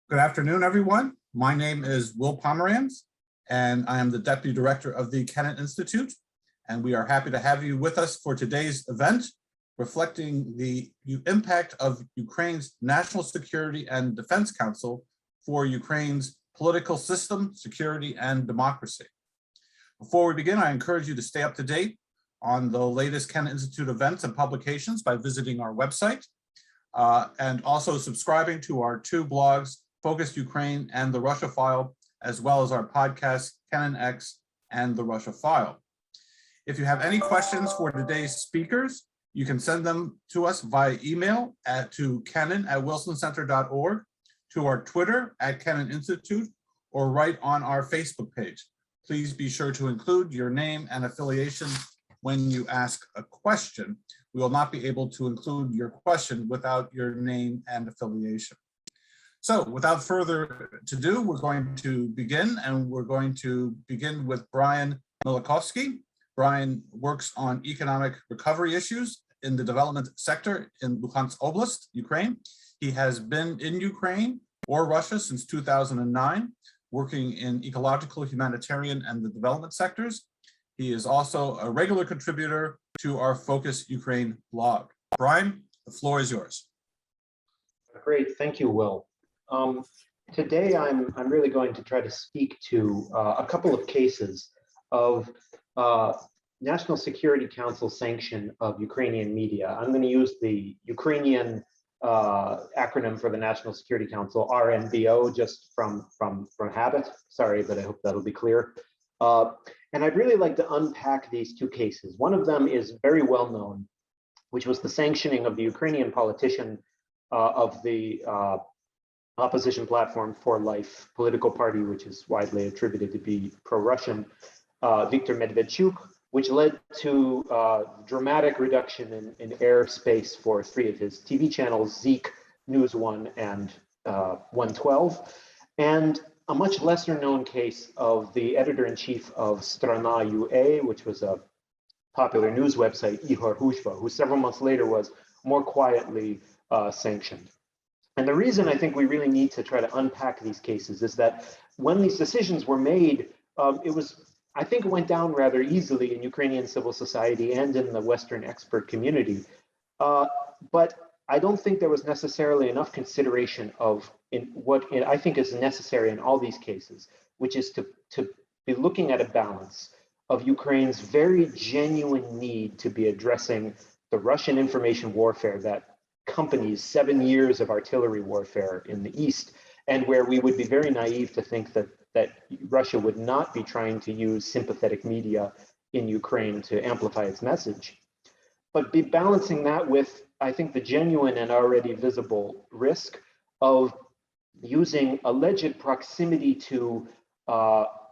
Good afternoon, everyone. My name is Will Pomerantz, and I am the Deputy Director of the Kennan Institute. And we are happy to have you with us for today's event, reflecting the impact of Ukraine's National Security and Defense Council for Ukraine's political system, security, and democracy. Before we begin, I encourage you to stay up to date on the latest Kennan Institute events and publications by visiting our website, and also subscribing to our two blogs, Focused Ukraine and The Russia File, as well as our podcast, Kennan X and The Russia File. If you have any questions for today's speakers, you can send them to us via email to kennan@wilsoncenter.org, to our Twitter @Kennan Institute, or right on our Facebook page. Please be sure to include your name and affiliation when you ask a question. We will not be able to include your question without your name and affiliation. So without further ado, we're going to begin, and we're going to begin with Brian Milikowski. Brian works on economic recovery issues in the development sector in Luhansk Oblast, Ukraine. He has been in Ukraine or Russia since 2009, working in ecological, humanitarian, and the development sectors. He is also a regular contributor to our Focus Ukraine blog. Brian, the floor is yours. Great, thank you, Will. Today, I'm really going to try to speak to a couple of cases of National Security Council sanction of Ukrainian media. I'm going to use the Ukrainian acronym for the National Security Council, RNBO, just from habit. Sorry, but I hope that'll be clear. And I'd really like to unpack these two cases. One of them is very well known, which was the sanctioning of the Ukrainian politician of the opposition platform For Life political party, which is widely attributed to be pro-Russian, Viktor Medvedchuk, which led to dramatic reduction in airspace for three of his TV channels, Zik, News One, and 112, and a much lesser known case of the editor-in-chief of Strana UA, which was a popular news website, Ihor Hushva, who several months later was more quietly sanctioned. And the reason I think we really need to try to unpack these cases is that when these decisions were made, I think it went down rather easily in Ukrainian civil society and in the Western expert community. But I don't think there was necessarily enough consideration of what I think is necessary in all these cases, which is to be looking at a balance of Ukraine's very genuine need to be addressing the Russian information warfare that accompanies 7 years of artillery warfare in the East, and where we would be very naive to think that Russia would not be trying to use sympathetic media in Ukraine to amplify its message, but be balancing that with, I think, the genuine and already visible risk of using alleged proximity to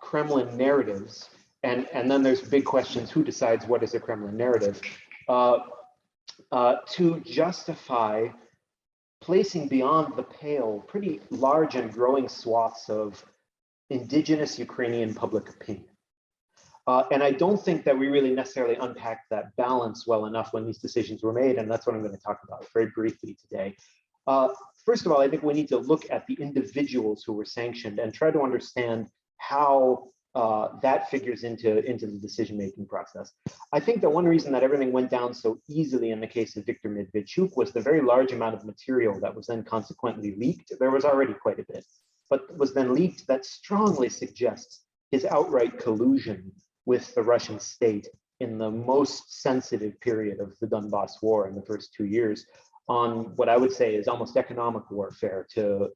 Kremlin narratives, and then there's big questions: who decides what is a Kremlin narrative, to justify placing beyond the pale pretty large and growing swaths of indigenous Ukrainian public opinion. And I don't think that we really necessarily unpacked that balance well enough when these decisions were made, and that's what I'm going to talk about very briefly today. First of all, I think we need to look at the individuals who were sanctioned and try to understand how that figures into the decision-making process. I think that one reason that everything went down so easily in the case of Viktor Medvedchuk was the very large amount of material that was then consequently leaked. There was already quite a bit, but was then leaked that strongly suggests his outright collusion with the Russian state in the most sensitive period of the Donbass war in the first 2 years on what I would say is almost economic warfare to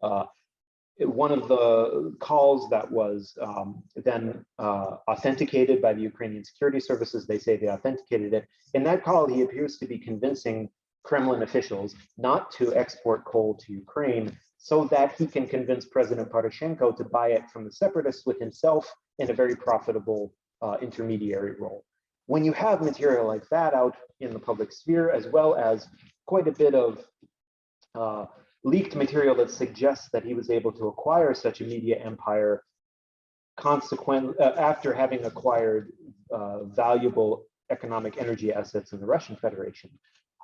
one of the calls that was then authenticated by the Ukrainian security services. They say they authenticated it. In that call, he appears to be convincing Kremlin officials not to export coal to Ukraine so that he can convince President Poroshenko to buy it from the separatists, with himself in a very profitable intermediary role. When you have material like that out in the public sphere, as well as quite a bit of leaked material that suggests that he was able to acquire such a media empire after having acquired valuable economic energy assets in the Russian Federation,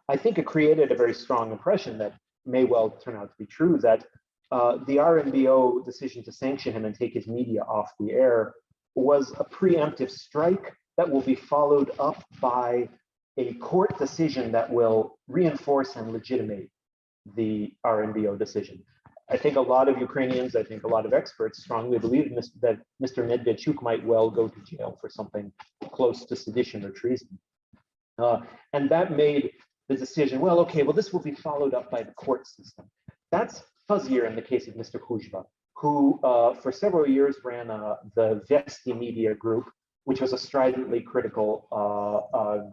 I think it created a very strong impression that may well turn out to be true, that the RNBO decision to sanction him and take his media off the air was a preemptive strike that will be followed up by a court decision that will reinforce and legitimate the RNBO decision. I think a lot of Ukrainians, I think a lot of experts strongly believe that Mr. Medvedchuk might well go to jail for something close to sedition or treason. And that made the decision, well, okay, well, this will be followed up by the court system. That's fuzzier in the case of Mr. Khuzhva, who for several years ran the Vesti Media Group, which was a stridently critical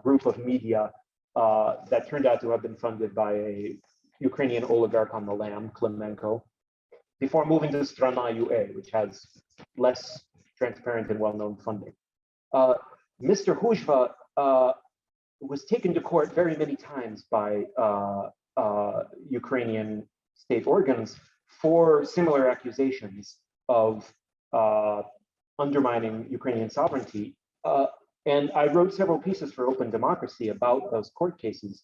group of media that turned out to have been funded by a Ukrainian oligarch on the lam, Klimenko, before moving to Strana UA, which has less transparent and well-known funding. Mr. Khuzhva was taken to court very many times by Ukrainian state organs for similar accusations of undermining Ukrainian sovereignty. And I wrote several pieces for Open Democracy about those court cases.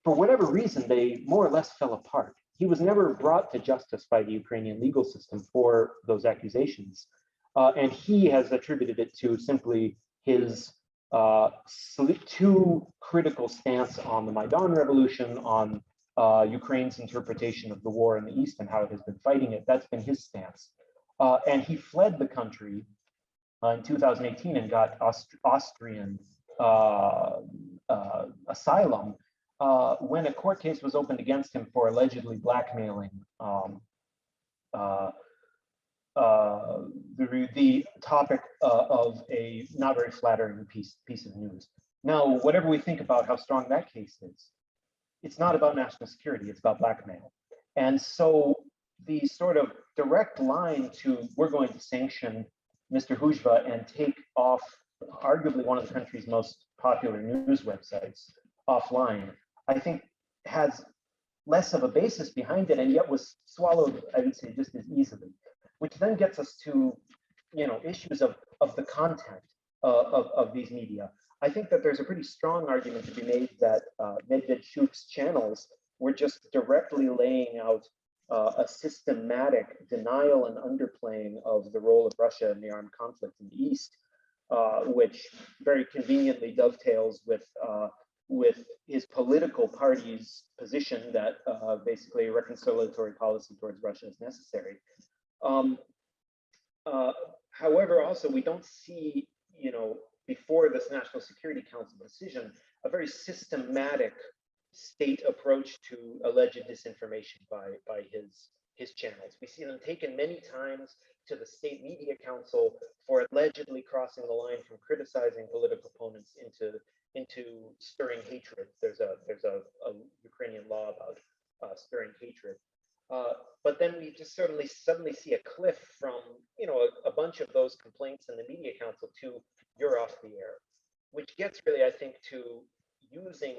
For whatever reason, they more or less fell apart. He was never brought to justice by the Ukrainian legal system for those accusations. And he has attributed it to simply his too critical stance on the Maidan revolution, on Ukraine's interpretation of the war in the East and how it has been fighting it. That's been his stance. And he fled the country in 2018 and got Austrian asylum when a court case was opened against him for allegedly blackmailing the topic of a not very flattering piece of news. Now, whatever we think about how strong that case is, it's not about national security, it's about blackmail. And so the sort of direct line to we're going to sanction Mr. Khuzhva and take off arguably one of the country's most popular news websites offline, I think has less of a basis behind it and yet was swallowed, I would say, just as easily, which then gets us to, issues of the content of these media. I think that there's a pretty strong argument to be made that Medvedchuk's channels were just directly laying out a systematic denial and underplaying of the role of Russia in the armed conflict in the East, which very conveniently dovetails with his political party's position that basically a reconciliatory policy towards Russia is necessary. However, also we don't see, before this National Security Council decision, a very systematic state approach to alleged disinformation by his channels. We see them taken many times to the State Media Council for allegedly crossing the line from criticizing political opponents into stirring hatred. There's a Ukrainian law about stirring hatred. But then we just suddenly see a cliff from a bunch of those complaints in the Media Council to you're off the air, which gets really, I think, to using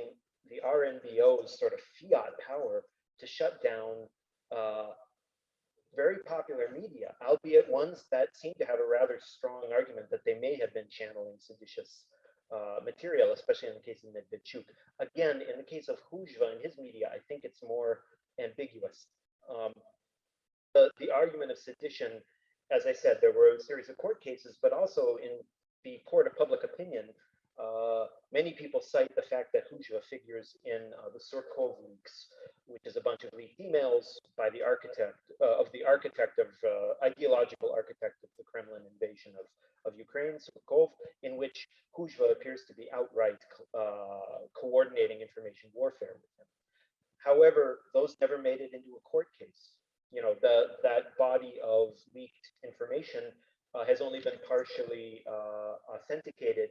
the RNBO's sort of fiat power to shut down very popular media, albeit ones that seem to have a rather strong argument that they may have been channeling seditious material, especially in the case of Medvedchuk. Again, in the case of Khuzhva and his media, I think it's more ambiguous. The argument of sedition, as I said, there were a series of court cases, but also in the court of public opinion, many people cite the fact that Khuzhva figures in the Surkov leaks, which is a bunch of leaked emails by the architect of ideological architect of the Kremlin invasion of Ukraine, Surkov, in which Khuzhva appears to be outright coordinating information warfare with him. However, those never made it into a court case. That body of leaked information has only been partially authenticated.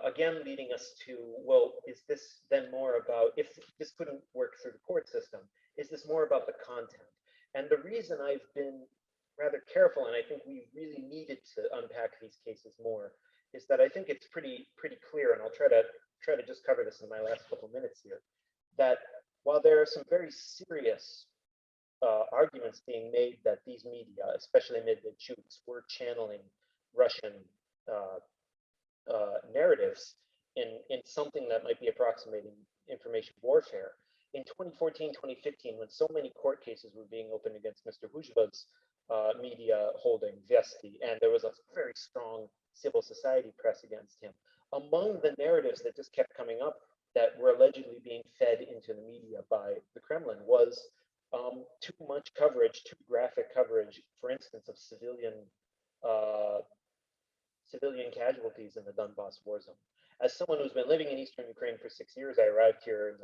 Again, leading us to, well, is this then more about, if this couldn't work through the court system, is this more about the content? And the reason I've been rather careful, and I think we really needed to unpack these cases more, is that I think it's pretty clear, and I'll try to just cover this in my last couple minutes here, that while there are some very serious arguments being made that these media, especially Medvedchuk's, were channeling Russian narratives in something that might be approximating information warfare, in 2014, 2015, when so many court cases were being opened against Mr. Huzva's media holding, Vesti, and there was a very strong civil society press against him. Among the narratives that just kept coming up that were allegedly being fed into the media by the Kremlin was too much coverage, too graphic coverage, for instance, of civilian casualties in the Donbass war zone. As someone who's been living in Eastern Ukraine for 6 years, I arrived here in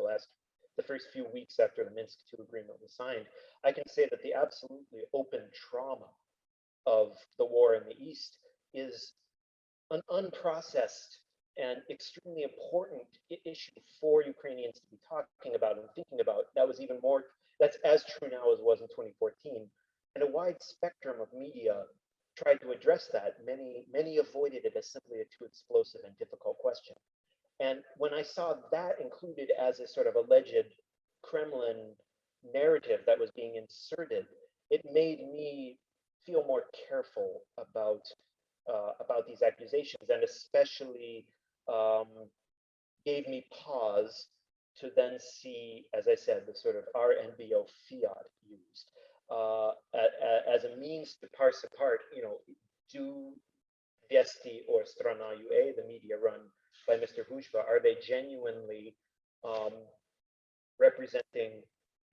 the first few weeks after the Minsk II agreement was signed. I can say that the absolutely open trauma of the war in the East is an unprocessed and extremely important issue for Ukrainians to be talking about and thinking about. That's as true now as it was in 2014. And a wide spectrum of media tried to address that. Many avoided it as simply a too explosive and difficult question. And when I saw that included as a sort of alleged Kremlin narrative that was being inserted, it made me feel more careful about these accusations, and especially gave me pause to then see, as I said, the sort of RNBO fiat used as a means to parse apart, do Vesti or Strana UA, the media run by Mr. Huzva, are they genuinely representing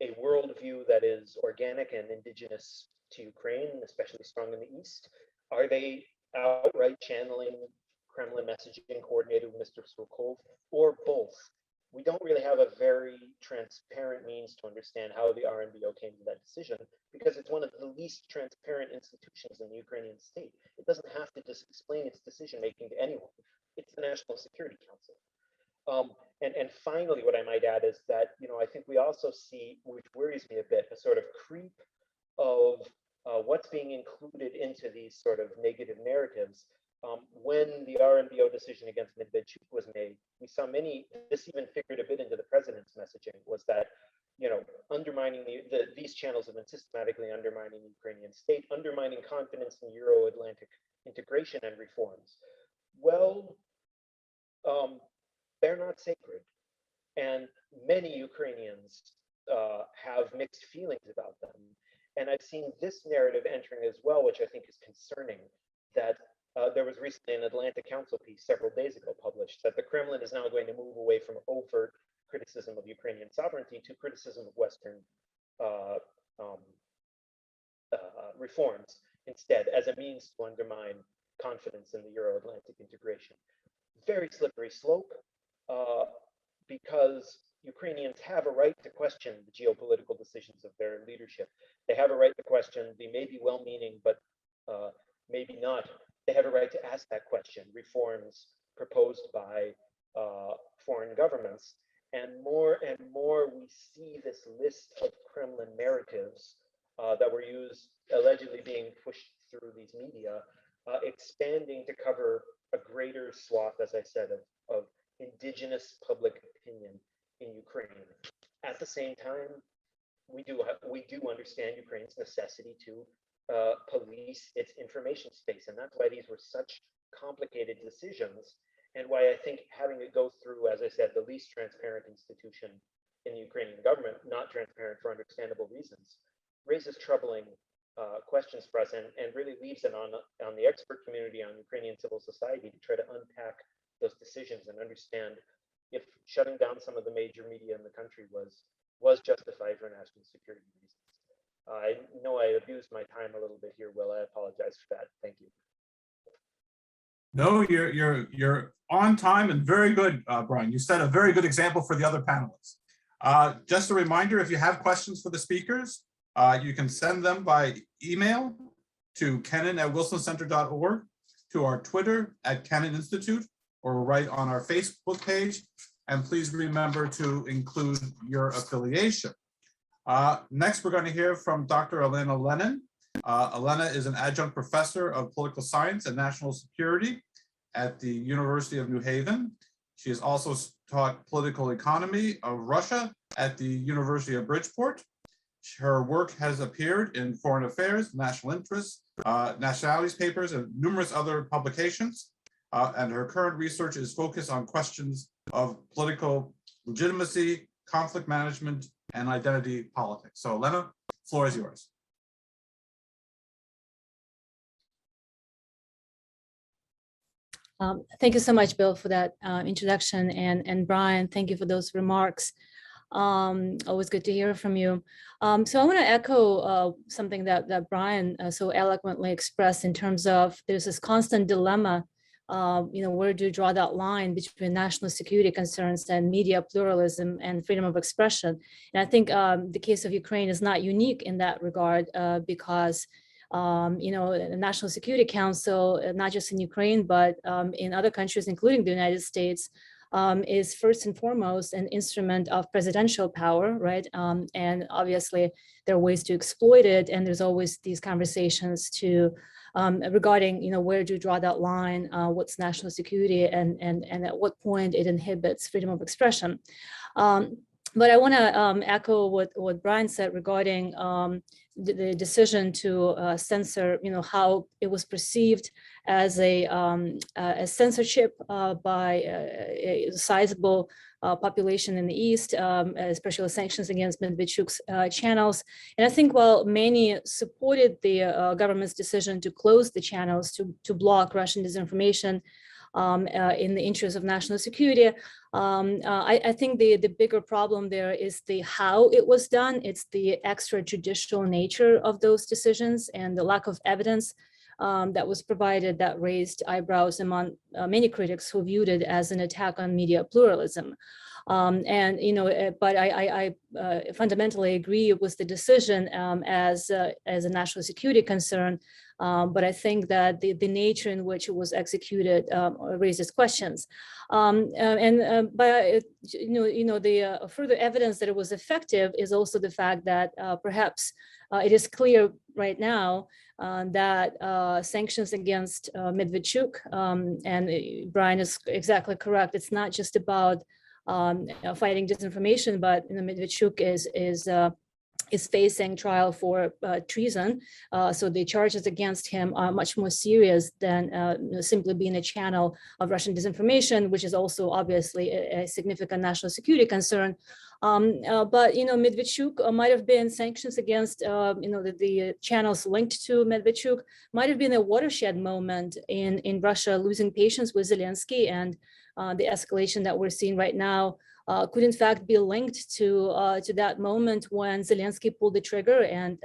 a worldview that is organic and indigenous to Ukraine, especially strong in the East? Are they outright channeling Kremlin messaging coordinated with Mr. Surkov, or both? We don't really have a very transparent means to understand how the RNBO came to that decision, because it's one of the least transparent institutions in the Ukrainian state. It doesn't have to just explain its decision making to anyone. It's the National Security Council. And finally, what I might add is that, I think we also see, which worries me a bit, a sort of creep of what's being included into these sort of negative narratives. When the RNBO decision against Medvedchuk was made, we saw this even figured a bit into the president's messaging, was that, undermining these channels have been systematically undermining the Ukrainian state, undermining confidence in Euro-Atlantic integration and reforms. Well, they're not sacred. And many Ukrainians have mixed feelings about them. And I've seen this narrative entering as well, which I think is concerning, that there was recently an Atlantic Council piece several days ago published that the Kremlin is now going to move away from overt criticism of Ukrainian sovereignty to criticism of Western reforms instead, as a means to undermine confidence in the Euro-Atlantic integration. Very slippery slope, because Ukrainians have a right to question the geopolitical decisions of their leadership. They have a right to question the maybe well-meaning, but maybe not. They have a right to ask that question, reforms proposed by foreign governments. And more we see this list of Kremlin narratives that were allegedly being pushed through these media, expanding to cover a greater swath, as I said, of indigenous public opinion in Ukraine. At the same time, we do understand Ukraine's necessity to police its information space, and that's why these were such complicated decisions, and why I think having it go through, as I said, the least transparent institution in the Ukrainian government, not transparent for understandable reasons, raises troubling questions for us, and really leaves it on the expert community, on Ukrainian civil society, to try to unpack those decisions and understand if shutting down some of the major media in the country was justified for national security reasons. I know I abused my time a little bit here, Will. I apologize for that. Thank you. No, you're on time and very good, Brian. You set a very good example for the other panelists. Just a reminder, if you have questions for the speakers, you can send them by email to kennan@wilsoncenter.org, to our Twitter @Kennan Institute, or right on our Facebook page. And please remember to include your affiliation. Next, we're going to hear from Dr. Elena Lennon. Elena is an adjunct professor of political science and national security at the University of New Haven. She has also taught political economy of Russia at the University of Bridgeport. Her work has appeared in foreign affairs, national interests, nationalities papers, and numerous other publications. And her current research is focused on questions of political legitimacy, conflict management, and identity politics. So Elena, floor is yours. Thank you so much, Bill, for that introduction, and Brian, thank you for those remarks. Always good to hear from you. So I want to echo something that Brian so eloquently expressed in terms of there's this constant dilemma, where do you draw that line between national security concerns and media pluralism and freedom of expression? And I think the case of Ukraine is not unique in that regard because the National Security Council, not just in Ukraine, but in other countries, including the United States, is first and foremost an instrument of presidential power, right? And obviously there are ways to exploit it, and there's always these conversations regarding, where do you draw that line, what's national security, and at what point it inhibits freedom of expression. But I want to echo what Brian said regarding the decision to censor, how it was perceived as a censorship by a sizable population in the East, especially sanctions against Medvedchuk's channels. And I think while many supported the government's decision to close the channels to block Russian disinformation in the interest of national security, I think the bigger problem there is the how it was done. It's the extrajudicial nature of those decisions and the lack of evidence that was provided that raised eyebrows among many critics who viewed it as an attack on media pluralism. But I fundamentally agree with the decision as a national security concern. But I think that the nature in which it was executed raises questions. The further evidence that it was effective is also the fact that perhaps it is clear right now that sanctions against Medvedchuk, and Brian is exactly correct, it's not just about fighting disinformation, but Medvedchuk is facing trial for treason. So the charges against him are much more serious than simply being a channel of Russian disinformation, which is also obviously a significant national security concern. But Medvedchuk might have been sanctions against the channels linked to Medvedchuk might have been a watershed moment in Russia losing patience with Zelensky, and the escalation that we're seeing right now could in fact be linked to that moment when Zelensky pulled the trigger and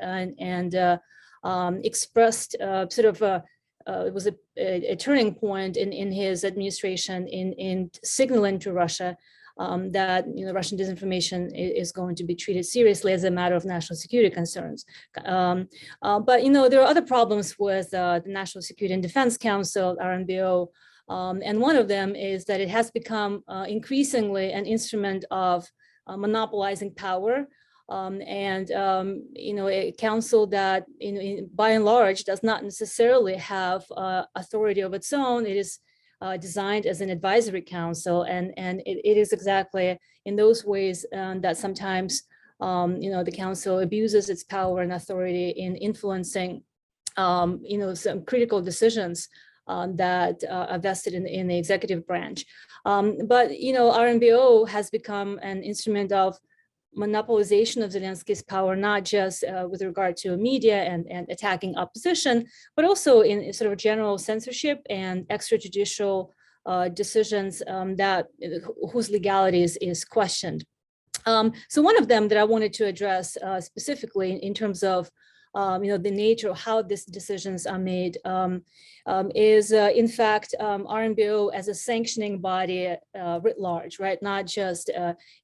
expressed it was a turning point in his administration in signaling to Russia that Russian disinformation is going to be treated seriously as a matter of national security concerns. But there are other problems with the National Security and Defense Council, RNBO. And one of them is that it has become increasingly an instrument of monopolizing power, a council that, by and large, does not necessarily have authority of its own. It is designed as an advisory council, and it is exactly in those ways that sometimes, the council abuses its power and authority in influencing, some critical decisions that are vested in the executive branch. But RNBO has become an instrument of monopolization of Zelensky's power, not just with regard to media and attacking opposition, but also in sort of general censorship and extrajudicial decisions whose legality is questioned. So one of them that I wanted to address specifically in terms of the nature of how these decisions are made is in fact RNBO as a sanctioning body writ large, right? Not just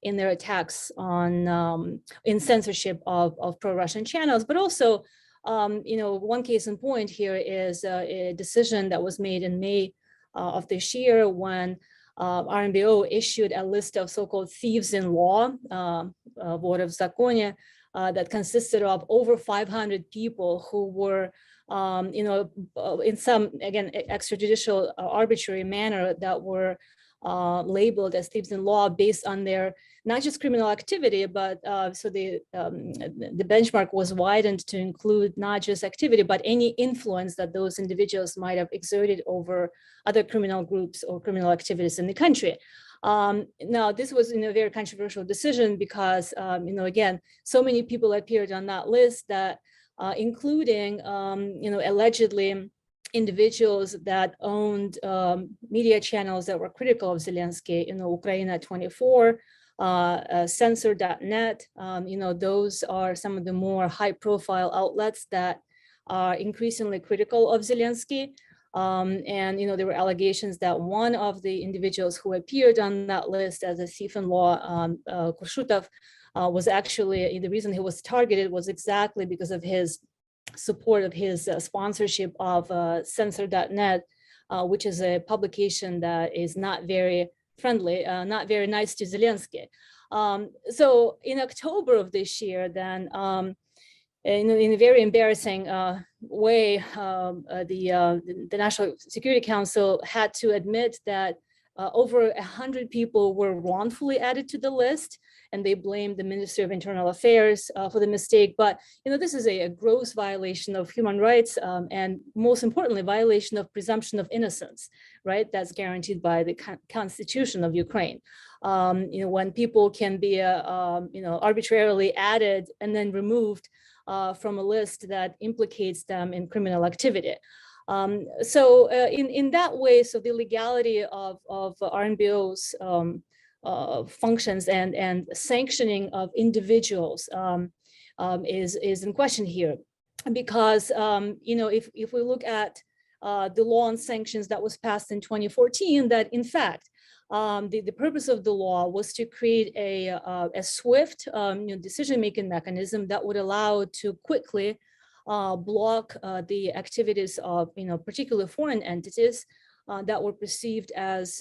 in their attacks on in censorship of pro-Russian channels, but also one case in point here is a decision that was made in May of this year when RNBO issued a list of so-called thieves in law, вор в законе, that consisted of over 500 people who were, in some, again, extrajudicial arbitrary manner that were labeled as thieves in law based on their not just criminal activity, but so the benchmark was widened to include not just activity, but any influence that those individuals might have exerted over other criminal groups or criminal activities in the country. Now, this was a very controversial decision because, again, so many people appeared on that list that, including, allegedly individuals that owned media channels that were critical of Zelensky, Ukraine 24, censor.net, those are some of the more high-profile outlets that are increasingly critical of Zelensky. And there were allegations that one of the individuals who appeared on that list as a thief-in-law, Kurshutov, was actually, the reason he was targeted was exactly because of his support of his sponsorship of censor.net, which is a publication that is not very friendly, not very nice to Zelensky. So in October of this year, then, in a very embarrassing way, the National Security Council had to admit that over 100 people were wrongfully added to the list, and they blamed the Ministry of Internal Affairs for the mistake. But this is a gross violation of human rights, and most importantly, violation of presumption of innocence, right? That's guaranteed by the Constitution of Ukraine. When people can be arbitrarily added and then removed from a list that implicates them in criminal activity. So in that way, so the legality of RNBO's functions and sanctioning of individuals is in question here, because if we look at the law on sanctions that was passed in 2014, that in fact the purpose of the law was to create a swift decision-making mechanism that would allow to quickly block the activities of particular foreign entities that were perceived as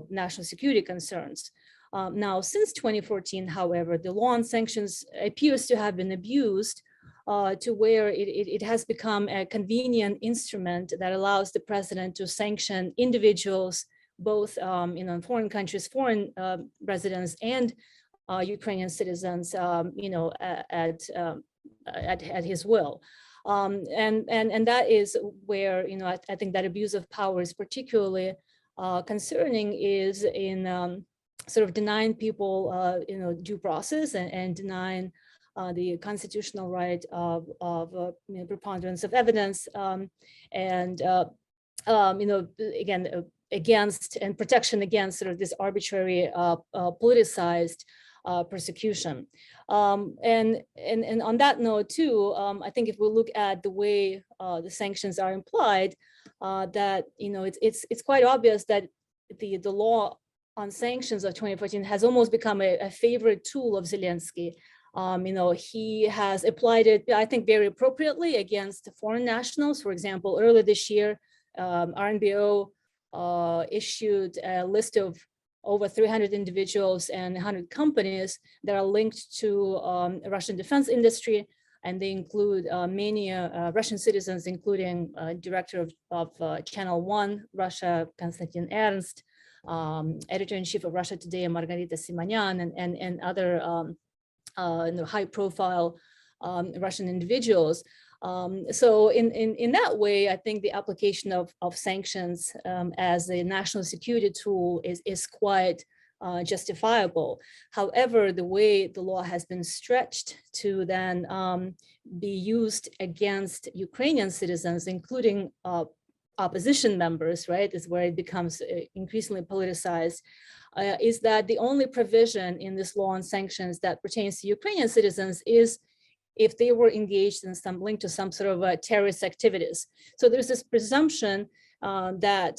national security concerns. Now, since 2014, however, the law on sanctions appears to have been abused to where it has become a convenient instrument that allows the president to sanction individuals, both in foreign countries, foreign residents, and Ukrainian citizens, at his will. And that is where, I think that abuse of power is particularly concerning, is in sort of denying people, due process and denying the constitutional right of preponderance of evidence, and again, against and protection against sort of this arbitrary politicized persecution. And on that note too, I think if we look at the way the sanctions are implied, that it's quite obvious that the law on sanctions of 2014 has almost become a favorite tool of Zelensky. He has applied it, I think, very appropriately against foreign nationals. For example, earlier this year, RNBO issued a list of over 300 individuals and 100 companies that are linked to Russian defense industry, and they include many Russian citizens, including director of Channel 1 Russia, Konstantin Ernst, editor-in-chief of Russia Today, Margarita Simonyan, and other high-profile Russian individuals. So in that way, I think the application of sanctions as a national security tool is quite justifiable. However, the way the law has been stretched to then be used against Ukrainian citizens, including opposition members, right, is where it becomes increasingly politicized, is that the only provision in this law on sanctions that pertains to Ukrainian citizens is if they were engaged in some link to some sort of terrorist activities. So there's this presumption that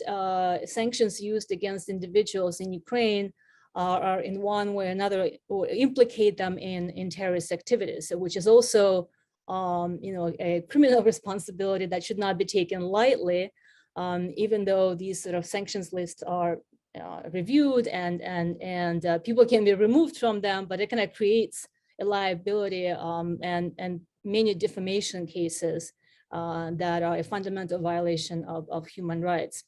sanctions used against individuals in Ukraine are in one way or another, or implicate them in terrorist activities, which is also a criminal responsibility that should not be taken lightly, even though these sort of sanctions lists are reviewed and people can be removed from them, but it kind of creates a liability and many defamation cases that are a fundamental violation of human rights.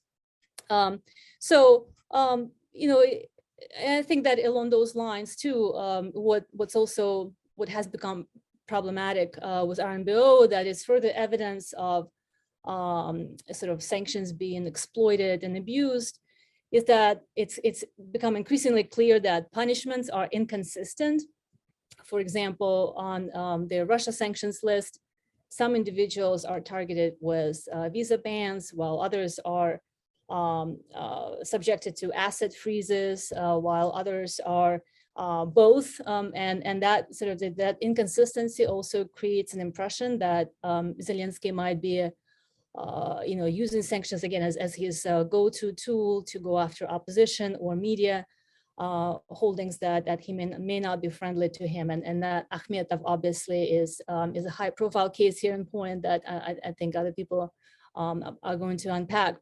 So I think that along those lines too, what has become problematic with RNBO, that is further evidence of sort of sanctions being exploited and abused, is that it's become increasingly clear that punishments are inconsistent. For example, on the Russia sanctions list, some individuals are targeted with visa bans, while others are subjected to asset freezes, while others are both. And that sort of that inconsistency also creates an impression that Zelensky might be using sanctions again as his go-to tool to go after opposition or media holdings that he may not be friendly to him, and that Akhmetov obviously is a high-profile case here in Poland that I think other people are going to unpack.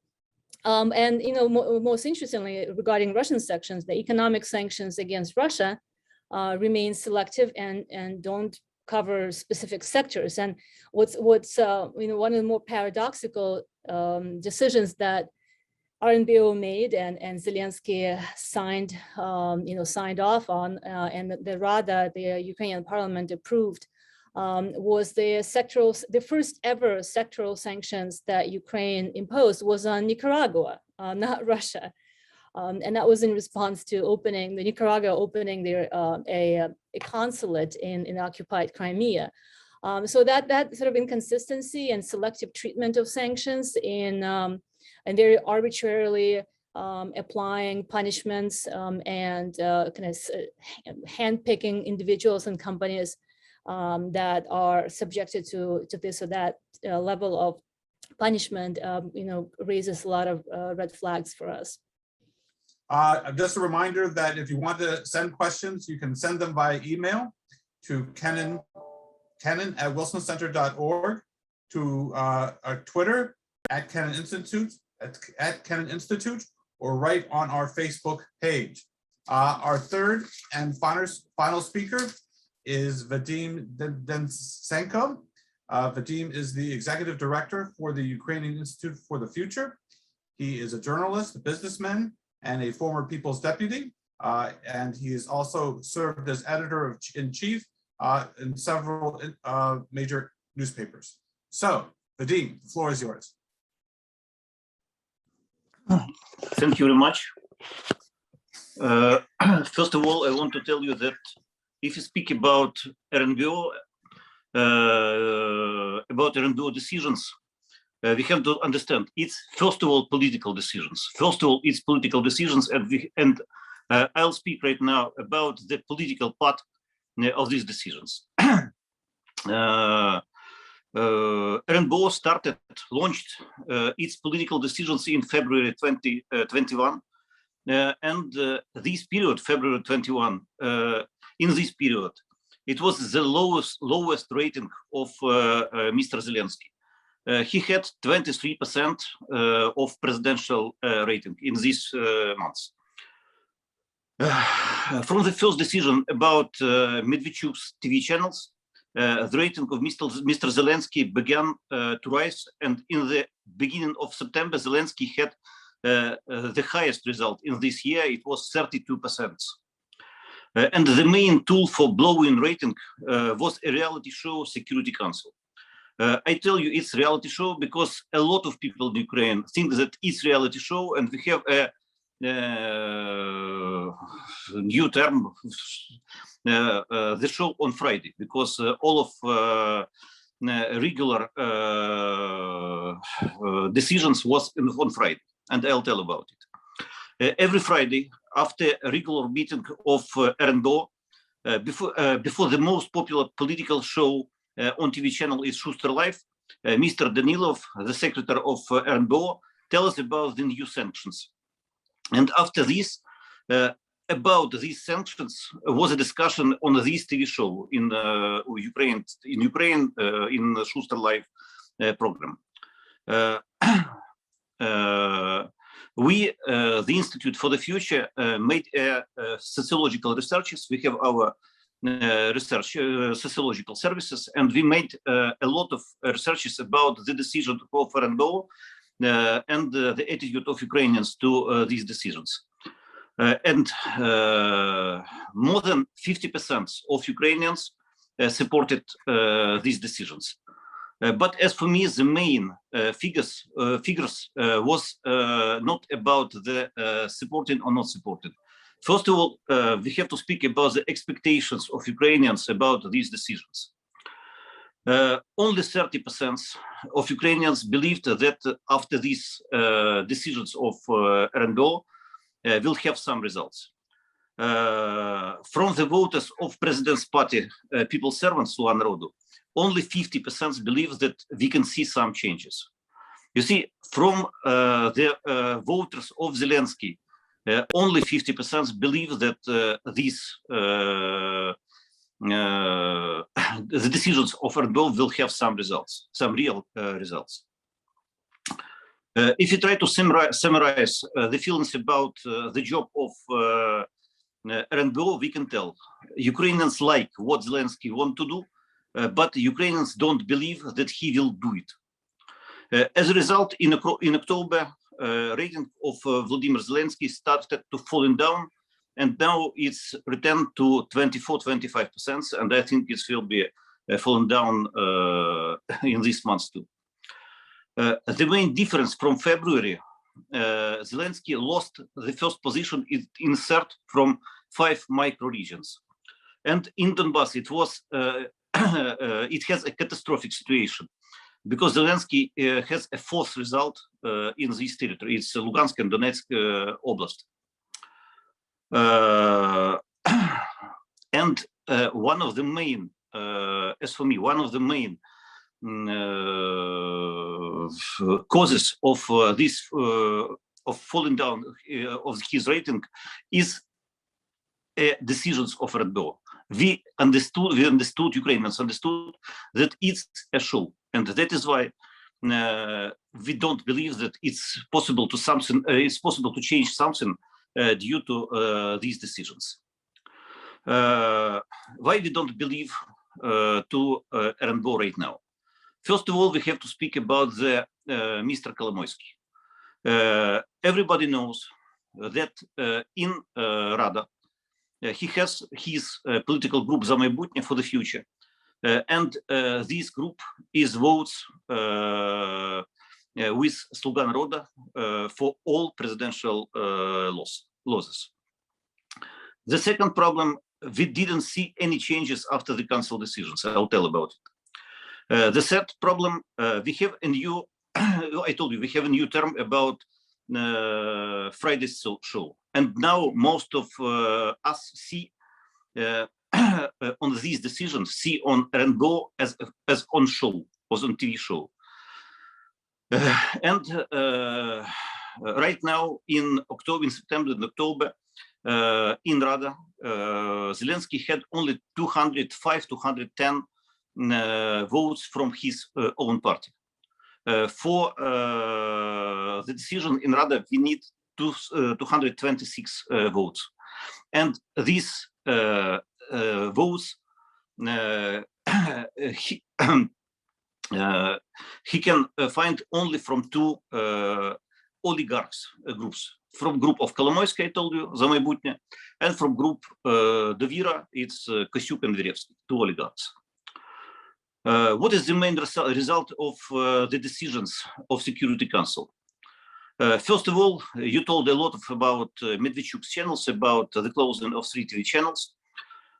And most interestingly, regarding Russian sanctions, the economic sanctions against Russia remain selective and don't cover specific sectors. And what's one of the more paradoxical decisions that RNBO made and Zelensky signed off on, and the Rada, the Ukrainian parliament approved, was the first ever sectoral sanctions that Ukraine imposed was on Nicaragua, not Russia. And that was in response to Nicaragua opening their a consulate in occupied Crimea. So that sort of inconsistency and selective treatment of sanctions and very arbitrarily applying punishments and kind of handpicking individuals and companies that are subjected to this or that level of punishment, raises a lot of red flags for us. Just a reminder that if you want to send questions, you can send them by email to Kennan@wilsoncenter.org, to our Twitter @Kennan Institute, at Kennan Institute, or right on our Facebook page. Our third and final speaker is Vadim Densenko. Vadim is the executive director for the Ukrainian Institute for the Future. He is a journalist, a businessman, and a former People's Deputy. And he has also served as editor-in-chief in several major newspapers. So, Vadim, the floor is yours. Thank you very much. First of all, I want to tell you that if you speak about RNBO decisions, we have to understand it's first of all political decisions. First of all, it's political decisions, and I'll speak right now about the political part of these decisions. RNBO launched its political decisions in February 2021, and this period, February 21, in this period, it was the lowest rating of Mr. Zelensky. He had 23% of presidential rating in these months. From the first decision about Medvedchuk's TV channels, the rating of Mr. Zelensky began to rise, and in the beginning of September, Zelensky had the highest result in this year. It was 32%. And the main tool for blowing rating was a reality show, Security Council. I tell you it's reality show because a lot of people in Ukraine think that it's reality show, and we have a new term, the show on Friday, because all of regular decisions was on Friday, and I'll tell about it. Every Friday, after a regular meeting of RNBO, before the most popular political show on TV channel is Schuster Live, Mr. Danilov, the secretary of RNBO, tells us about the new sanctions. And after this, about these sanctions was a discussion on this TV show in Ukraine, in Schuster Live program. We, the Institute for the Future, made sociological researches. We have our research sociological services, and we made a lot of researches about the decision of RNBO and the attitude of Ukrainians to these decisions. And more than 50% of Ukrainians supported these decisions. But as for me, the main figures was not about the supporting or not supporting. First of all, we have to speak about the expectations of Ukrainians about these decisions. Only 30% of Ukrainians believed that after these decisions of RNBO will have some results. From the voters of President's Party, People's Servants, Слуга народу, only 50% believe that we can see some changes. You see, from the voters of Zelensky, only 50% believe that the decisions of Erdogan will have some results, some real results. If you try to summarize the feelings about the job of RNBO, we can tell Ukrainians like what Zelensky want to do, but Ukrainians don't believe that he will do it. As a result, in October, rating of Vladimir Zelensky started to falling down, and now it's returned to 24-25%, and I think it will be falling down in these months too. The main difference from February, Zelensky lost the first position in third from 5 micro regions, and in Donbass it was it has a catastrophic situation because Zelensky has a fourth result in this territory. It's Lugansk and Donetsk Oblast. And one of the main, as for me, one of the main causes of this of falling down of his rating is decisions of RNBO. We understood, Ukrainians understood that it's a show, and that is why we don't believe that it's possible to change something due to these decisions. Why we don't believe to RNBO right now? First of all, we have to speak about the Mr. Kolomoisky. Everybody knows that in Rada he has his political group За майбутнє for the future, and this group is votes with Слуга народа for all presidential losses. The second problem, we didn't see any changes after the council decisions. I'll tell about it. The third problem, we have a new, I told you, we have a new term about Friday's show. And now most of us see on these decisions, see on RNBO as on show, as on TV show. And right now in October, in September and October, in Rada, Zelensky had only 205, 210 votes from his own party. For the decision in Rada, we need 226 votes. And these votes, he can find only from 2 oligarchs groups. From group of Kolomoisky, I told you, За майбутнє, and from group Довіра, it's Kosyuk and Verevsky, 2 oligarchs. What is the main result of the decisions of Security Council? First of all, you told a lot about Medvedchuk's channels, about the closing of 3 TV channels.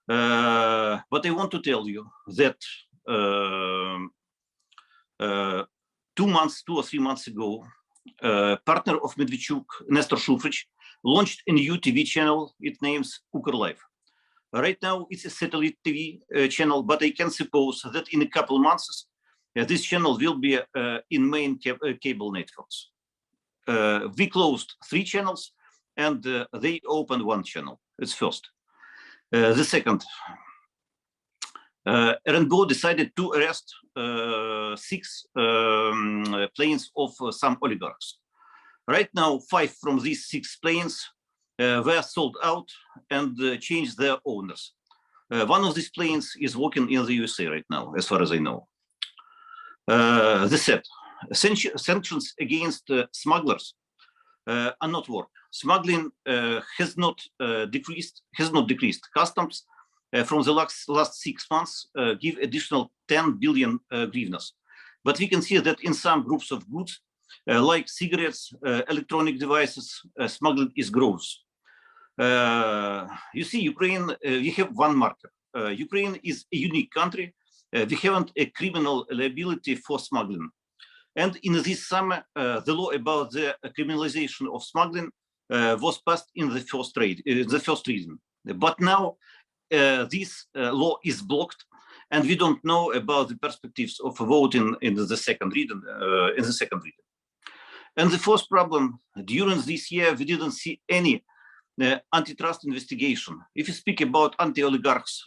But I want to tell you that 2 or 3 months ago, partner of Medvedchuk, Nestor Shufrich, launched a new TV channel. It names Ukr Live. Right now, it's a satellite TV channel, but I can suppose that in a couple of months, this channel will be in main cable networks. We closed 3 channels, and they opened 1 channel. It's first. The second, RNBO decided to arrest 6 planes of some oligarchs. Right now, 5 from these 6 planes were sold out and changed their owners. One of these planes is working in the USA right now, as far as I know. The third, sanctions against smugglers are not work. Smuggling has not decreased. Customs from the last 6 months give additional 10 billion hryvnias. But we can see that in some groups of goods, like cigarettes, electronic devices, smuggling is grows. You see, Ukraine, we have one marker. Ukraine is a unique country. We haven't a criminal liability for smuggling. And in this summer, the law about the criminalization of smuggling was passed in the first reading. But now this law is blocked, and we don't know about the perspectives of voting in the second reading. And the first problem, during this year, we didn't see any antitrust investigation. If you speak about anti-oligarchs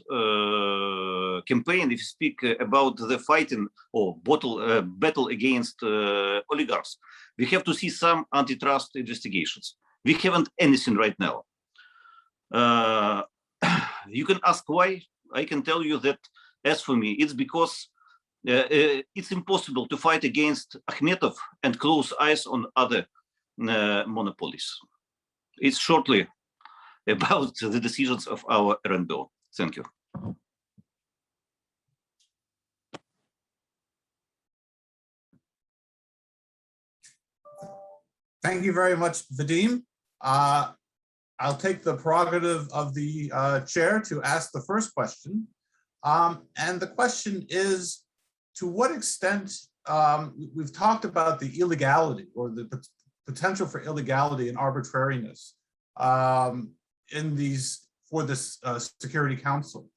campaign, if you speak about the fighting or battle against oligarchs, we have to see some antitrust investigations. We haven't anything right now. You can ask why. I can tell you that, as for me, it's because it's impossible to fight against Akhmetov and close eyes on other monopolies. It's shortly about the decisions of our RNBO. Thank you. Thank you very much, Vadim. I'll take the prerogative of the chair to ask the first question. And the question is, to what extent, we've talked about the illegality or the potential for illegality and arbitrariness for this Security Council.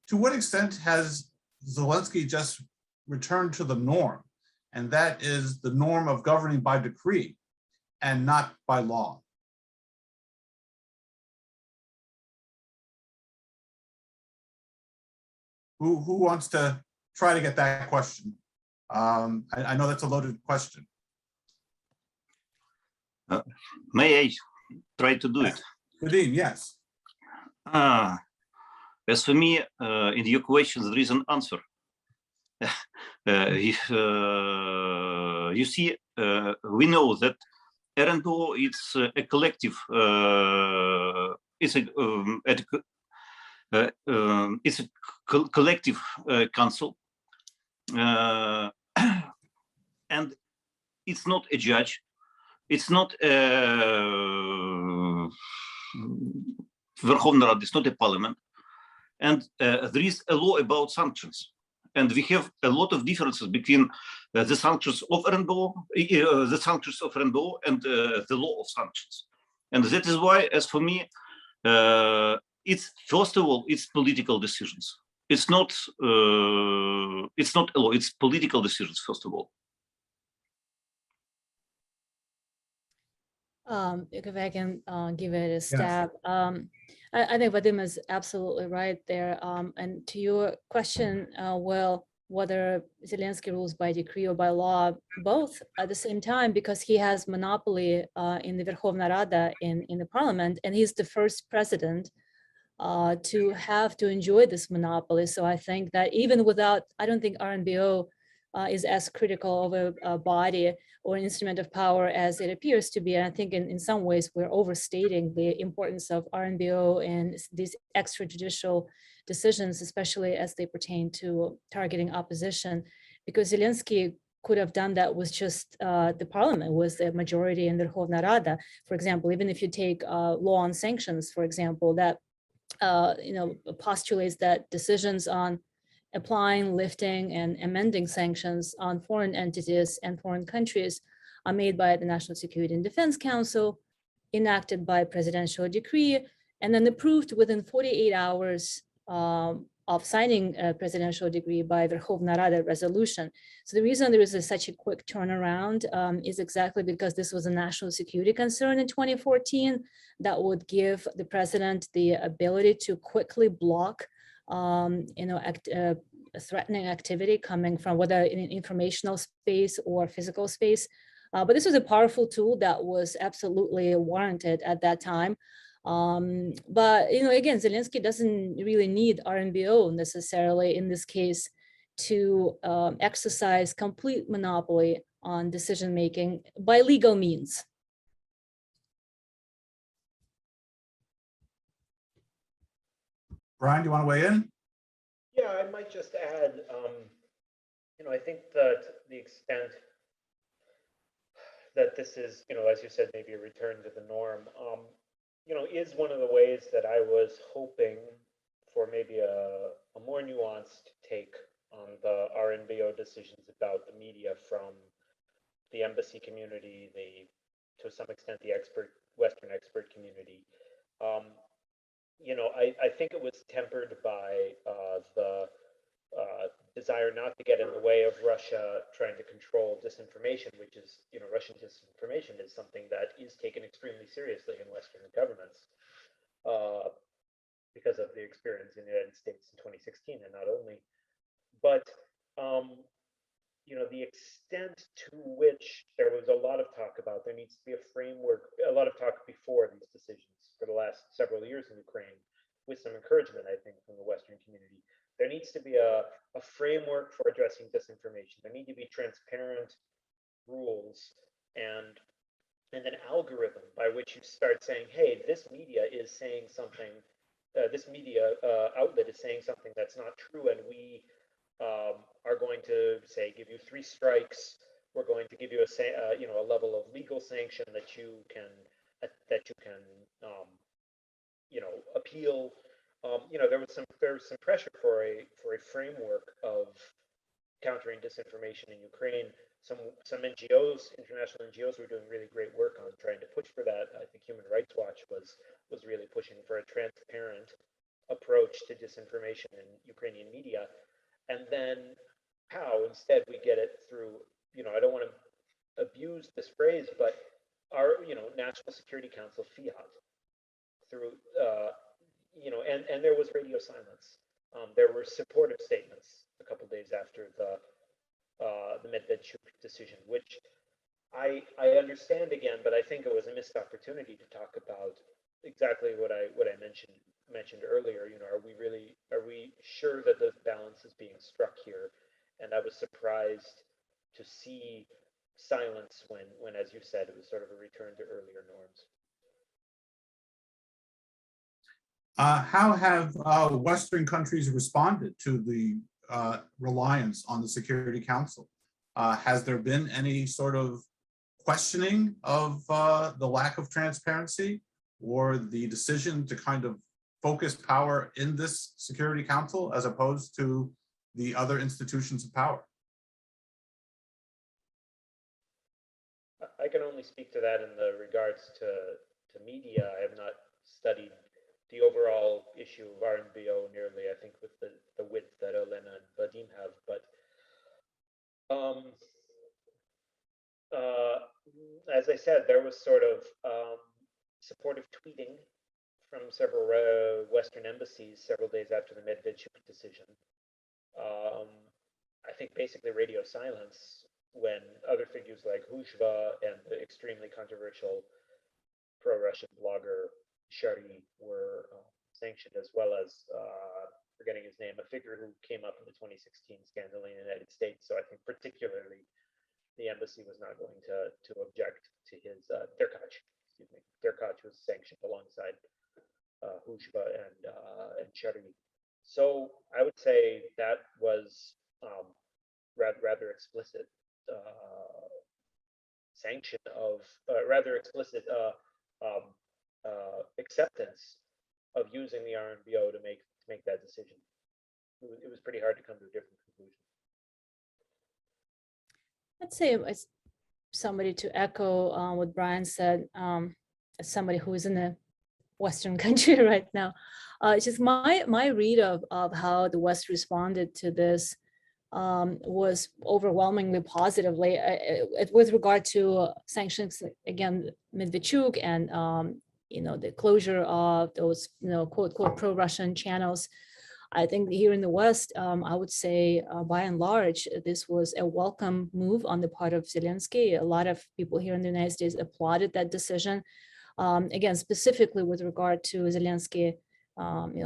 To what extent has Zelensky just returned to the norm? And that is the norm of governing by decree and not by law. Who wants to try to get that question? I know that's a loaded question. May I try to do it? Vadim, yes. As for me, in your question, there is an answer. You see, we know that RNBO is a collective, it's a collective council, and it's not a judge. It's not a Verkhovna Rada, it's not a parliament. And there is a law about sanctions. And we have a lot of differences between the sanctions of RNBO, and the law of sanctions. And that is why, as for me, it's first of all, it's political decisions. It's not a law, it's political decisions, first of all. If I can give it a stab. Yes. I think Vadim is absolutely right there. And to your question, well, whether Zelensky rules by decree or by law, both at the same time, because he has monopoly in the Verkhovna Rada in the parliament, and he's the first president to have to enjoy this monopoly. So I think that even without, I don't think RNBO is as critical of a body or an instrument of power as it appears to be. And I think in some ways we're overstating the importance of RNBO and these extrajudicial decisions, especially as they pertain to targeting opposition, because Zelensky could have done that with just the parliament, with the majority in the Verkhovna Rada. For example, even if you take law on sanctions, for example, that postulates that decisions on applying, lifting, and amending sanctions on foreign entities and foreign countries are made by the National Security and Defense Council, enacted by presidential decree, and then approved within 48 hours of signing a presidential decree by Verkhovna Rada resolution. So the reason there is such a quick turnaround is exactly because this was a national security concern in 2014 that would give the president the ability to quickly block threatening activity coming from whether in an informational space or physical space. But this was a powerful tool that was absolutely warranted at that time. But again, Zelensky doesn't really need RNBO necessarily in this case to exercise complete monopoly on decision making by legal means. Brian, do you want to weigh in? Yeah, I might just add, I think that the extent that this is, as you said, maybe a return to the norm, is one of the ways that I was hoping for maybe a more nuanced take on the RNBO decisions about the media from the embassy community, to some extent, the Western expert community. I think it was tempered by the desire not to get in the way of Russia trying to control disinformation, which is, Russian disinformation is something that is taken extremely seriously in Western governments because of the experience in the United States in 2016, and not only. But the extent to which there was a lot of talk about there needs to be a framework, a lot of talk before these decisions for the last several years in Ukraine, with some encouragement, I think, from the Western community. There needs to be a framework for addressing disinformation. There need to be transparent rules and an algorithm by which you start saying, hey, this media is saying something, this media outlet is saying something that's not true, and we are going to say give you 3 strikes. We're going to give you a level of legal sanction that you can appeal. There was some pressure for a framework of countering disinformation in Ukraine. Some NGOs, international NGOs, were doing really great work on trying to push for that. I think Human Rights Watch was really pushing for a transparent approach to disinformation in Ukrainian media. And then how instead we get it through, I don't want to abuse this phrase, but our, National Security Council, fiat, through, and there was radio silence. There were supportive statements a couple of days after the Medvedchuk decision, which I understand again, but I think it was a missed opportunity to talk about exactly what I mentioned earlier. Are we sure that the balance is being struck here? And I was surprised to see silence when, as you said, it was sort of a return to earlier norms. How have Western countries responded to the reliance on the Security Council? Has there been any sort of questioning of the lack of transparency or the decision to kind of focus power in this Security Council as opposed to the other institutions of power? I can only speak to that in the regards to media. I have not studied the overall issue of RNBO nearly, I think, with the width that Elena and Vadim have, but as I said, there was sort of supportive tweeting from several Western embassies several days after the Medvedchuk decision. I think basically radio silence when other figures like Huzhva and the extremely controversial pro-Russian blogger Shari were sanctioned, as well as, forgetting his name, a figure who came up in the 2016 scandal in the United States. So I think particularly the embassy was not going to object to his Derkach was sanctioned alongside Huzhva and Shari. So I would say that was rather explicit sanction of rather explicit acceptance of using the RNBO to make that decision. It was pretty hard to come to a different conclusion. I'd say as somebody to echo what Brian said, as somebody who is in a Western country right now, just my read of how the West responded to this was overwhelmingly positively with regard to sanctions again, Medvedchuk, and the closure of those quote pro-Russian channels. I think here in the West, I would say by and large, this was a welcome move on the part of Zelensky. A lot of people here in the United States applauded that decision. Again, specifically with regard to Zelensky,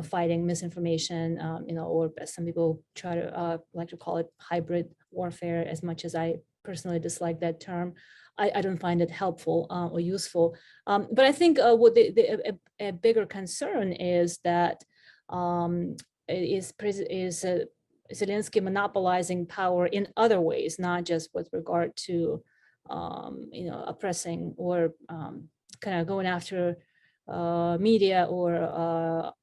fighting misinformation, or as some people try to like to call it, hybrid warfare, as much as I personally dislike that term. I don't find it helpful or useful. But I think what a bigger concern is that Zelensky monopolizing power in other ways, not just with regard to, oppressing or kind of going after media or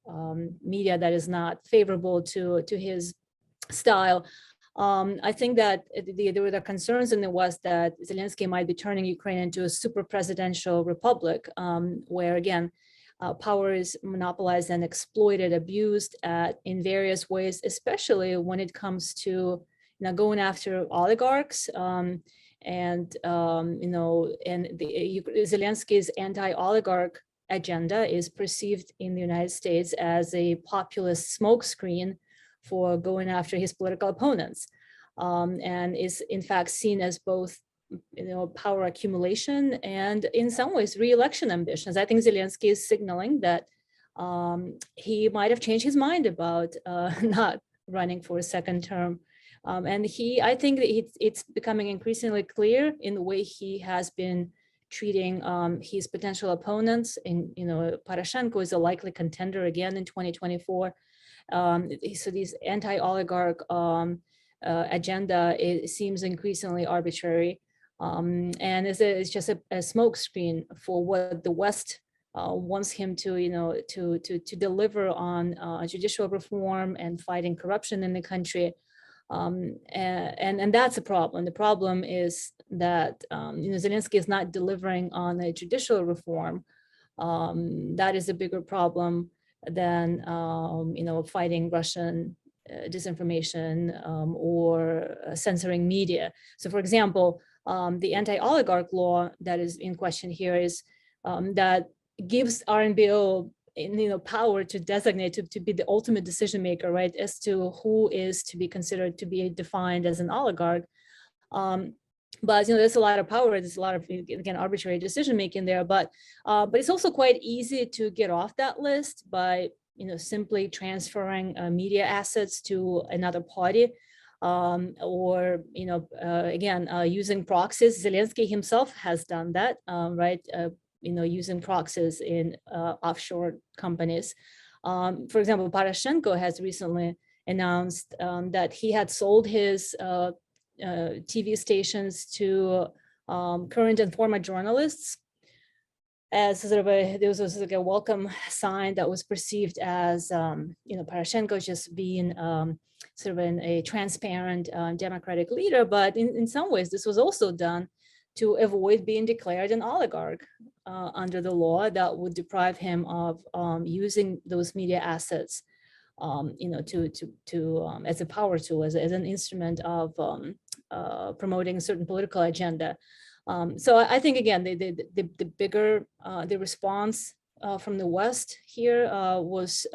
media that is not favorable to his style. I think that there were the concerns in the West that Zelensky might be turning Ukraine into a super presidential republic, where again, power is monopolized and exploited, abused in various ways, especially when it comes to going after oligarchs. Zelensky's anti-oligarch agenda is perceived in the United States as a populist smokescreen for going after his political opponents, and is in fact seen as both power accumulation and in some ways re-election ambitions. I think Zelensky is signaling that he might have changed his mind about not running for a second term. And I think that it's becoming increasingly clear in the way he has been treating his potential opponents. Poroshenko is a likely contender again in 2024. So these anti-oligarch agenda, it seems increasingly arbitrary, and it's just a smokescreen for what the West wants him to deliver on judicial reform and fighting corruption in the country. And that's a problem. The problem is that Zelensky is not delivering on a judicial reform. That is a bigger problem than fighting Russian disinformation or censoring media. So, for example, the anti-oligarch law that is in question here is that gives RNBO power to designate to be the ultimate decision maker, right, as to who is to be considered to be defined as an oligarch. But there's a lot of power. There's a lot of, again, arbitrary decision making there. But it's also quite easy to get off that list by simply transferring media assets to another party, or again, using proxies. Zelensky himself has done that, right? Using proxies in offshore companies. For example, Poroshenko has recently announced that he had sold his TV stations to current and former journalists as sort of there was like a welcome sign that was perceived as Poroshenko just being sort of a transparent democratic leader. But in some ways, this was also done to avoid being declared an oligarch under the law that would deprive him of using those media assets, as a power tool, as an instrument of promoting a certain political agenda. So I think again, the bigger the response from the West here was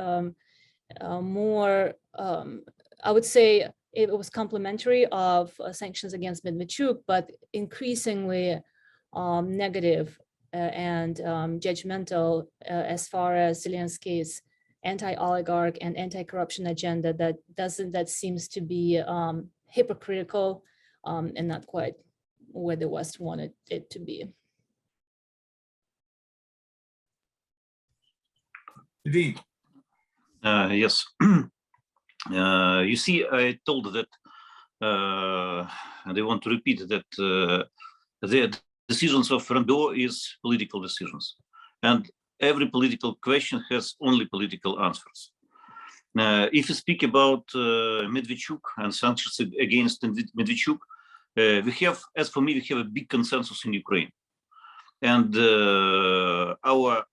more, I would say, it was complementary of sanctions against Medvedchuk, but increasingly negative and judgmental as far as Zelensky's anti-oligarch and anti-corruption agenda that seems to be hypocritical and not quite where the West wanted it to be. Vadim. Yes. You see, I told that, and I want to repeat that the decisions of RNBO is political decisions, and every political question has only political answers. If you speak about Medvedchuk and sanctions against Medvedchuk, we have, as for me, we have a big consensus in Ukraine, and our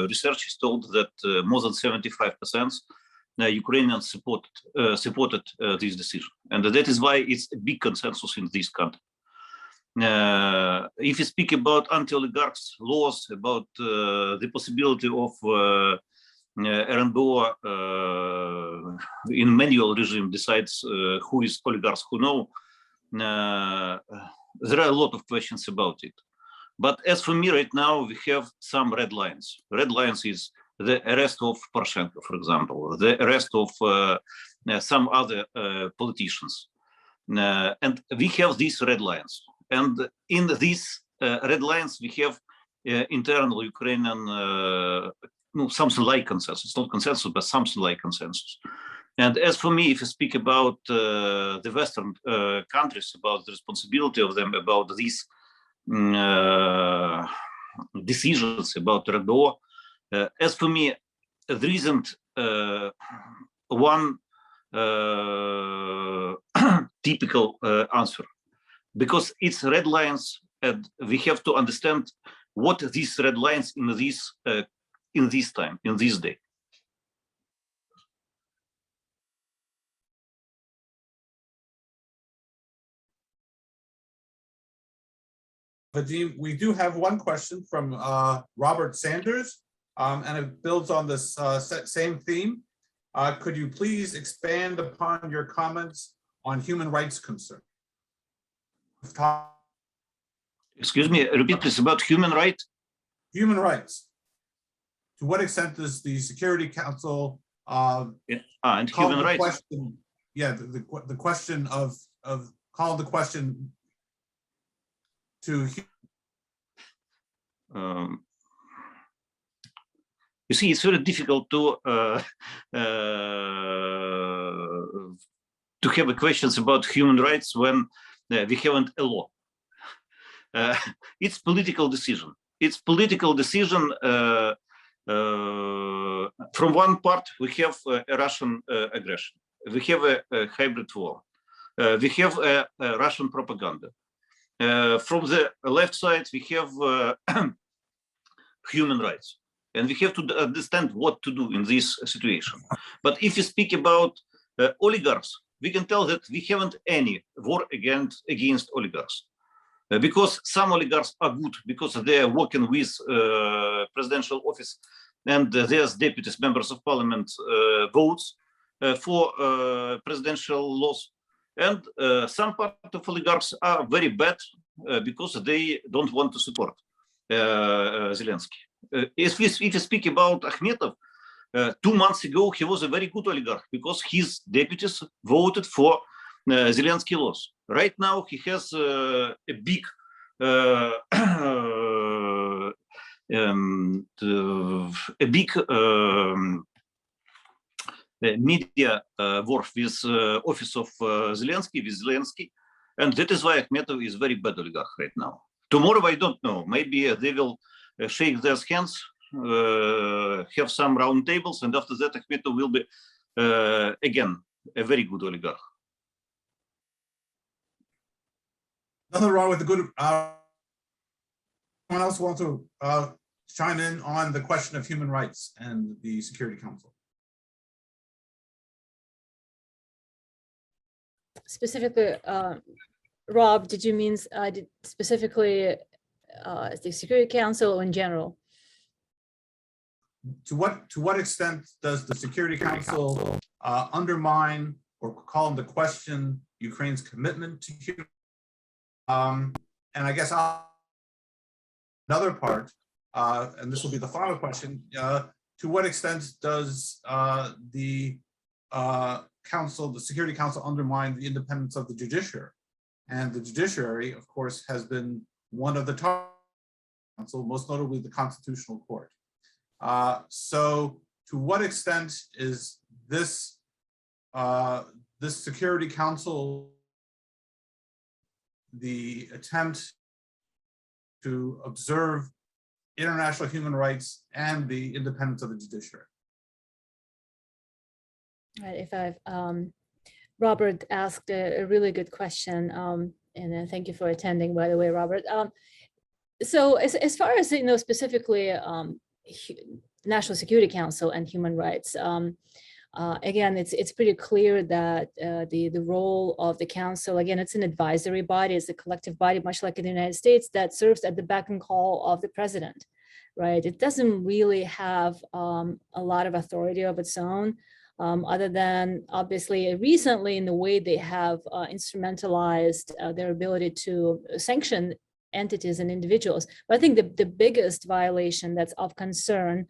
research is told that more than 75% Ukrainians supported this decision, and that is why it's a big consensus in this country. If you speak about anti-oligarchs laws, about the possibility of RNBO in manual regime decides who is oligarchs, who no, there are a lot of questions about it. But as for me right now, we have some red lines. Red lines is the arrest of Poroshenko, for example, the arrest of some other politicians. And we have these red lines. And in these red lines, we have internal Ukrainian, something like consensus. It's not consensus, but something like consensus. And as for me, if you speak about the Western countries, about the responsibility of them, about these decisions about RDO, as for me, there isn't one typical answer, because it's red lines, and we have to understand what these red lines in this time, in this day. Vadim, we do have one question from Robert Sanders, and it builds on this same theme. Could you please expand upon your comments on human rights concerns? Excuse me, repeat please, about human rights? Human rights. To what extent does the Security Council And call human the rights? question, yeah, the question of call the question to You see, it's very difficult to have questions about human rights when we haven't a law. It's political decision. It's political decision. From one part, we have a Russian aggression. We have a hybrid war. We have a Russian propaganda. From the left side, we have human rights. And we have to understand what to do in this situation. But if you speak about oligarchs, we can tell that we haven't any war against oligarchs. Because some oligarchs are good, because they are working with presidential office and their deputies, members of parliament, votes for presidential laws. And some part of oligarchs are very bad because they don't want to support Zelensky. If you speak about Akhmetov, 2 months ago, he was a very good oligarch because his deputies voted for Zelensky laws. Right now, he has a big media war with office of Zelensky, and that is why Akhmetov is very bad oligarch right now. Tomorrow, I don't know. Maybe they will shake their hands, have some round tables, and after that, Akhmetov will be again a very good oligarch. nothing wrong with the good. Someone else want to chime in on the question of human rights and the Security Council? Specifically, Rob, did you mean specifically the Security Council or in general? To what extent does the Security Council undermine or call into question Ukraine's commitment to human? And I guess another part, and this will be the final question, to what extent does the Security Council undermine the independence of the judiciary? And the judiciary, of course, has been one of the top council, most notably the Constitutional Court. So to what extent is this Security Council the attempt to observe international human rights and the independence of the judiciary? Right, if I've Robert asked a really good question, and thank you for attending, by the way, Robert. So as far as specifically National Security Council and human rights, again, it's pretty clear that the role of the council, again, it's an advisory body, it's a collective body, much like in the United States, that serves at the beck and call of the president, right? It doesn't really have a lot of authority of its own. Other than obviously recently in the way they have instrumentalized their ability to sanction entities and individuals. But I think the biggest violation that's of concern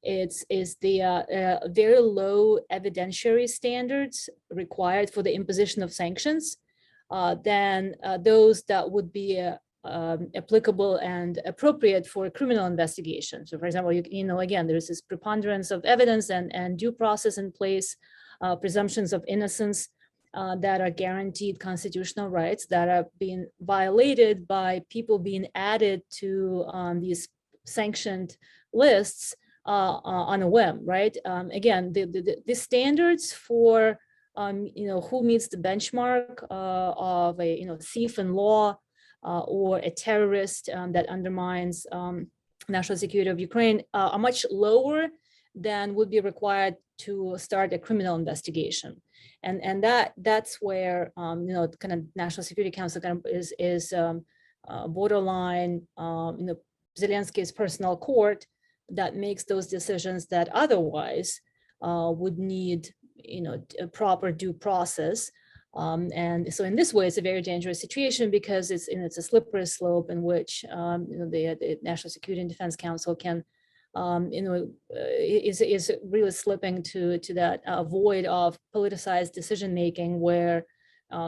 is the very low evidentiary standards required for the imposition of sanctions than those that would be applicable and appropriate for a criminal investigation. So for example, again, there's this preponderance of evidence and due process in place presumptions of innocence that are guaranteed constitutional rights that are being violated by people being added to these sanctioned lists on a whim, right? Again, the standards for who meets the benchmark of a thief in law or a terrorist that undermines national security of Ukraine are much lower than would be required to start a criminal investigation, and that's where kind of National Security Council kind of is borderline Zelensky's personal court that makes those decisions that otherwise would need a proper due process. And so in this way, it's a very dangerous situation because it's a slippery slope in which the National Security and Defense Council can is really slipping to that void of politicized decision making where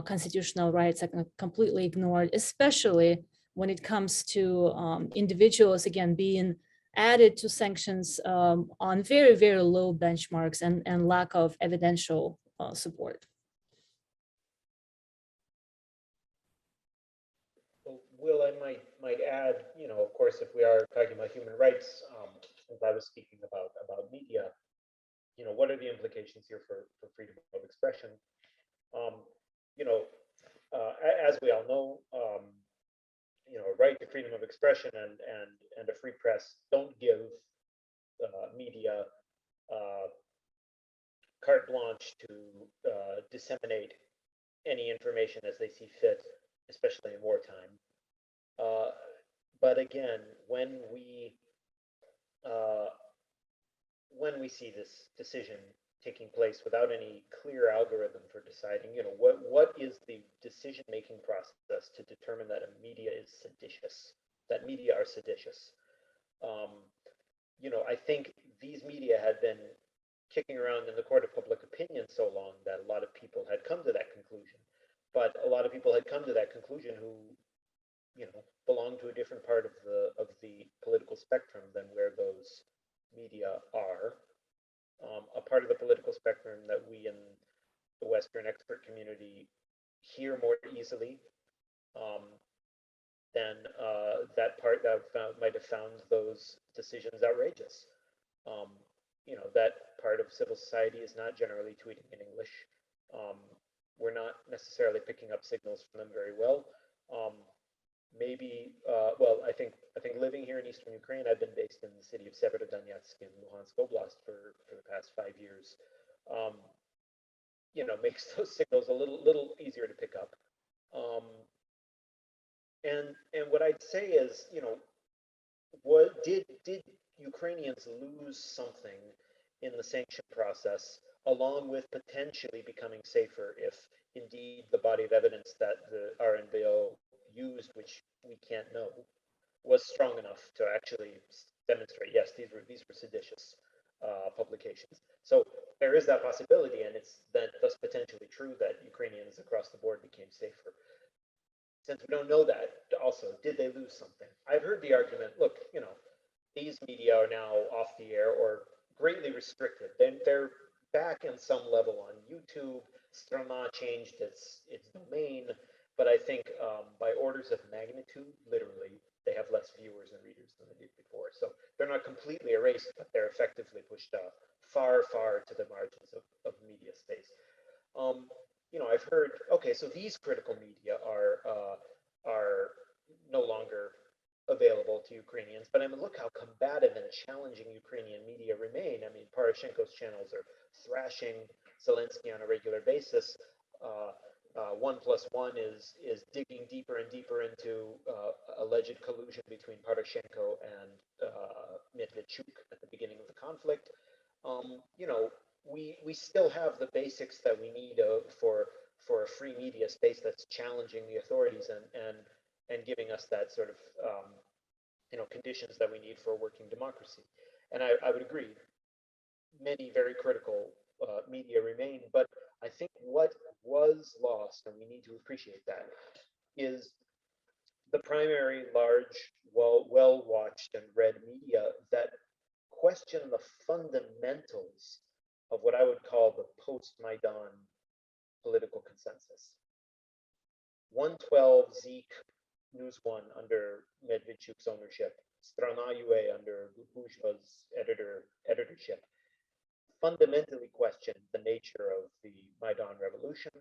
constitutional rights are completely ignored, especially when it comes to individuals again being added to sanctions on very, very low benchmarks and lack of evidential support. Well, Will, I might add, of course, if we are talking about human rights, as I was speaking about media, what are the implications here for freedom of expression? As we all know, right to freedom of expression and a free press don't give media carte blanche to disseminate any information as they see fit, especially in wartime. But again, when we see this decision taking place without any clear algorithm for deciding, what is the decision-making process to determine that a media is seditious, that media are seditious? I think these media had been kicking around in the court of public opinion so long that a lot of people had come to that conclusion. But a lot of people had come to that conclusion who, belong to a different part of the political spectrum than where those media are. A part of the political spectrum that we in the Western expert community hear more easily than that part that might have found those decisions outrageous. That part of civil society is not generally tweeting in English. We're not necessarily picking up signals from them very well. I think living here in Eastern Ukraine, I've been based in the city of Severodonetsk in Luhansk Oblast for the past 5 years. Makes those signals a little easier to pick up. And what I'd say is, what did Ukrainians lose something in the sanction process, along with potentially becoming safer if indeed the body of evidence that the RNBO used, which we can't know, was strong enough to actually demonstrate, yes, these were seditious publications. So there is that possibility, and it's thus potentially true that Ukrainians across the board became safer. Since we don't know that, also, did they lose something? I've heard the argument, look, these media are now off the air or greatly restricted. They're back in some level on YouTube. Strana changed its domain, but I think by orders of magnitude, literally, they have less viewers and readers than they did before. So they're not completely erased, but they're effectively pushed far, far to the margins of media space. I've heard, okay, so these critical media are no longer available to Ukrainians, but I mean, look how combative and challenging Ukrainian media remain. I mean, Poroshenko's channels are thrashing Zelensky on a regular basis. 1+1 is digging deeper and deeper into alleged collusion between Poroshenko and Medvedchuk at the beginning of the conflict. We still have the basics that we need for a free media space that's challenging the authorities and giving us that sort of conditions that we need for a working democracy. And I would agree, many very critical media remain, but I think what was lost, and we need to appreciate that, is the primary, large, well-watched and read media that question the fundamentals of what I would call the post-Maidan political consensus. 112 Zik News One under Medvedchuk's ownership, Strana UA under Buzha's editorship, fundamentally questioned the nature of the Maidan revolution,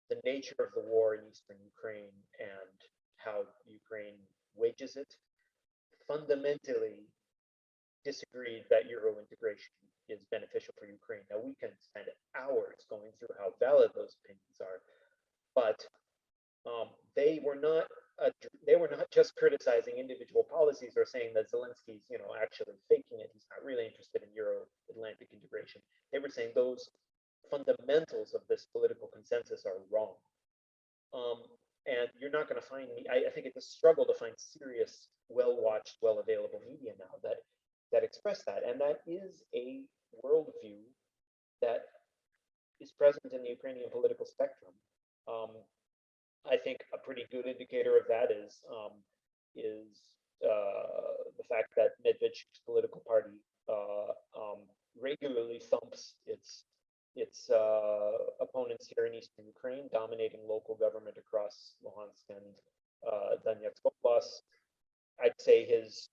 the nature of the war in eastern Ukraine and how Ukraine wages it, fundamentally disagreed that Euro integration is beneficial for Ukraine. Now we can spend hours going through how valid those opinions are, but they were not just criticizing individual policies or saying that Zelensky's actually faking it. He's not really interested in Euro-Atlantic integration. They were saying those fundamentals of this political consensus are wrong. And you're not going to find me. I think it's a struggle to find serious, well-watched, well-available media now that express that, and that is a worldview that is present in the Ukrainian political spectrum. I think a pretty good indicator of that is the fact that Medvedchuk's political party regularly thumps its opponents here in eastern Ukraine, dominating local government across Luhansk and Donetsk Oblast. I'd say his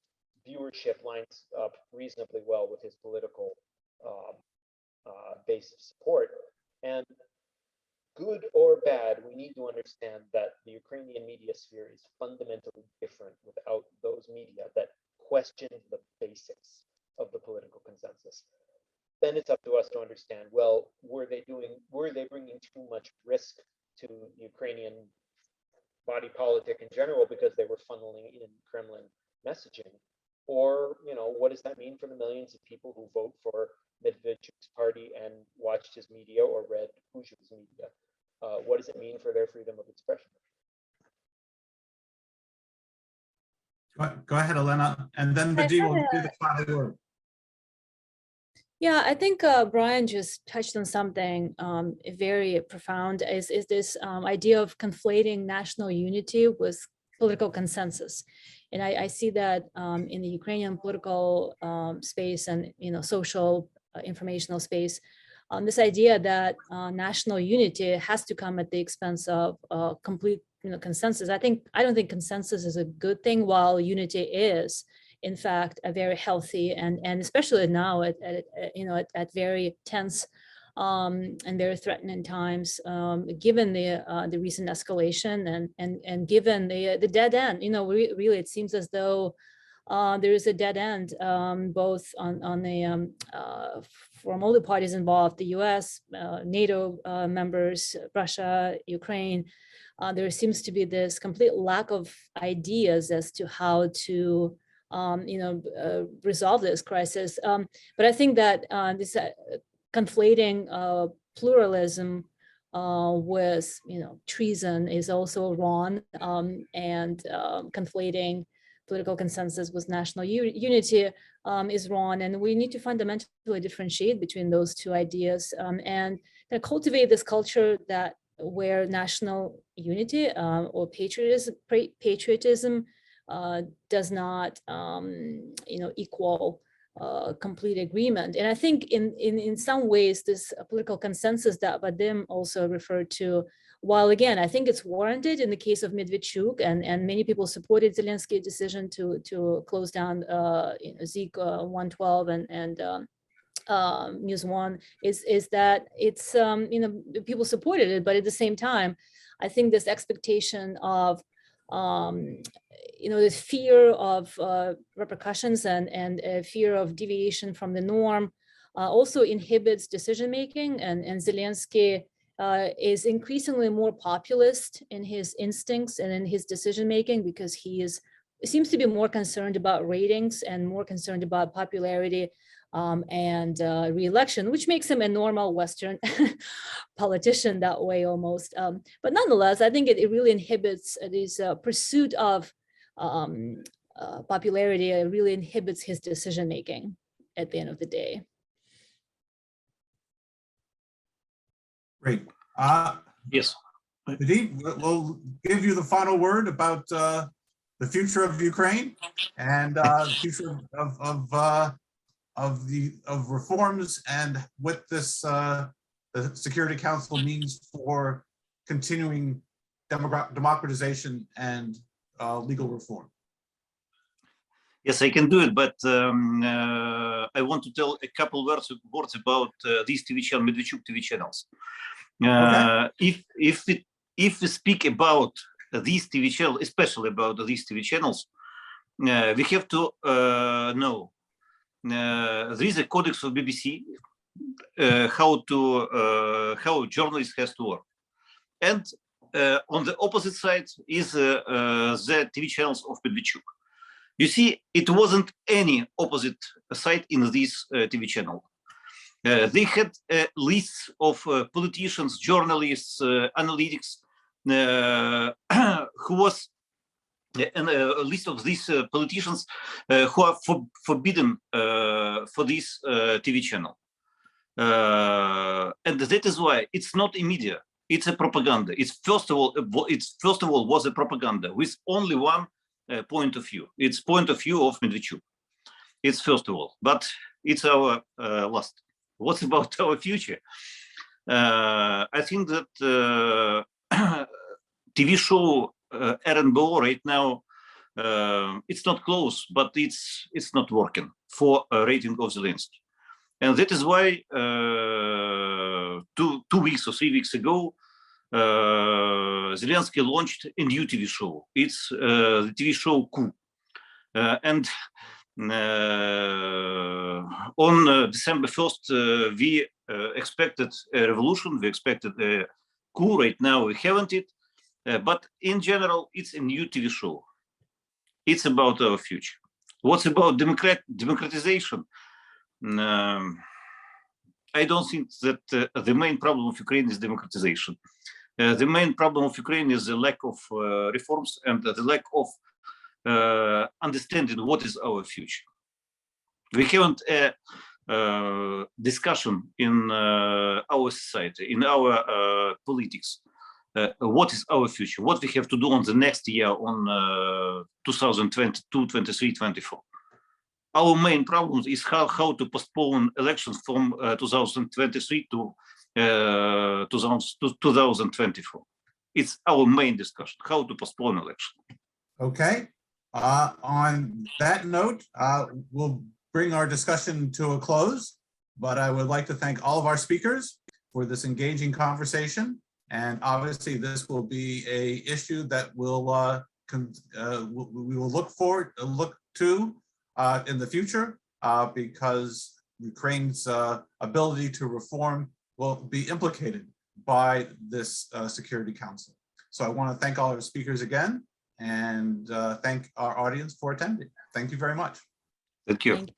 viewership lines up reasonably well with his political base of support. And good or bad, we need to understand that the Ukrainian media sphere is fundamentally different without those media that question the basics of the political consensus. Then it's up to us to understand, well, were they bringing too much risk to Ukrainian body politic in general because they were funneling in Kremlin messaging? Or, what does that mean for the millions of people who vote for Medvedchuk's party and watched his media or read Buzha's media? What does it mean for their freedom of expression? Go ahead, Elena, and then Vadim will do the final word. Yeah, I think Brian just touched on something very profound, is this idea of conflating national unity with political consensus. And I see that in the Ukrainian political space and social informational space, this idea that national unity has to come at the expense of complete consensus. I don't think consensus is a good thing, while unity is in fact a very healthy and especially now at very tense and very threatening times, given the recent escalation and given the dead end. Really it seems as though there is a dead end, both on the from all the parties involved, the US, NATO members, Russia, Ukraine. There seems to be this complete lack of ideas as to how to resolve this crisis. But I think that this conflating pluralism with treason is also wrong, and conflating political consensus with national unity is wrong, and we need to fundamentally differentiate between those two ideas, and cultivate this culture where national unity or patriotism does not equal complete agreement. And I think in some ways this political consensus that Vadim also referred to, while again I think it's warranted in the case of Medvedchuk, and many people supported Zelensky's decision to close down Zik 112 and News One, is that it's people supported it, but at the same time I think this expectation of this fear of repercussions and fear of deviation from the norm also inhibits decision making, and Zelensky is increasingly more populist in his instincts and in his decision making, because he seems to be more concerned about ratings and more concerned about popularity and re-election, which makes him a normal Western politician that way almost. But nonetheless, I think it really inhibits this pursuit of popularity. It really inhibits his decision making at the end of the day. Great. Yes. Vadim, we'll give you the final word about the future of Ukraine and the future of of reforms and what this the Security Council means for continuing democratization and legal reform. Yes, I can do it, but I want to tell a couple words about these TV channel, Medvedchuk TV channels. Okay. If we speak about these TV channels, especially about these TV channels, we have to know there is a codex of BBC how journalists has to work, and on the opposite side is the TV channels of Medvedchuk. You see, it wasn't any opposite side in this TV channel. They had lists of politicians, journalists, analytics, who was a list of these politicians who are forbidden for this TV channel. And that is why it's not a media, it's a propaganda. It's first of all was a propaganda with only one point of view. It's point of view of Medvedchuk. It's first of all, but it's our last. What's about our future? I think that TV show RNBO right now, it's not close, but it's not working for a rating of Zelensky. And that is why 2 weeks or 3 weeks ago, Zelensky launched a new TV show. It's the TV show Coup. And on December 1st, we expected a revolution, we expected a coup. Right now, we haven't it. But in general, it's a new TV show. It's about our future. What's about democratization? I don't think that the main problem of Ukraine is democratization. The main problem of Ukraine is the lack of reforms and the lack of understanding what is our future. We haven't a discussion in our society, in our politics. What is our future? What we have to do on the next year, on 2022, 23, 24. Our main problem is how to postpone elections from 2023 to 2024. It's our main discussion, how to postpone election. Okay. On that note, we'll bring our discussion to a close, but I would like to thank all of our speakers for this engaging conversation. And obviously, this will be an issue that we'll we will look to in the future because Ukraine's ability to reform will be implicated by this Security Council. So I want to thank all our speakers again and thank our audience for attending. Thank you very much. Thank you. Thank you.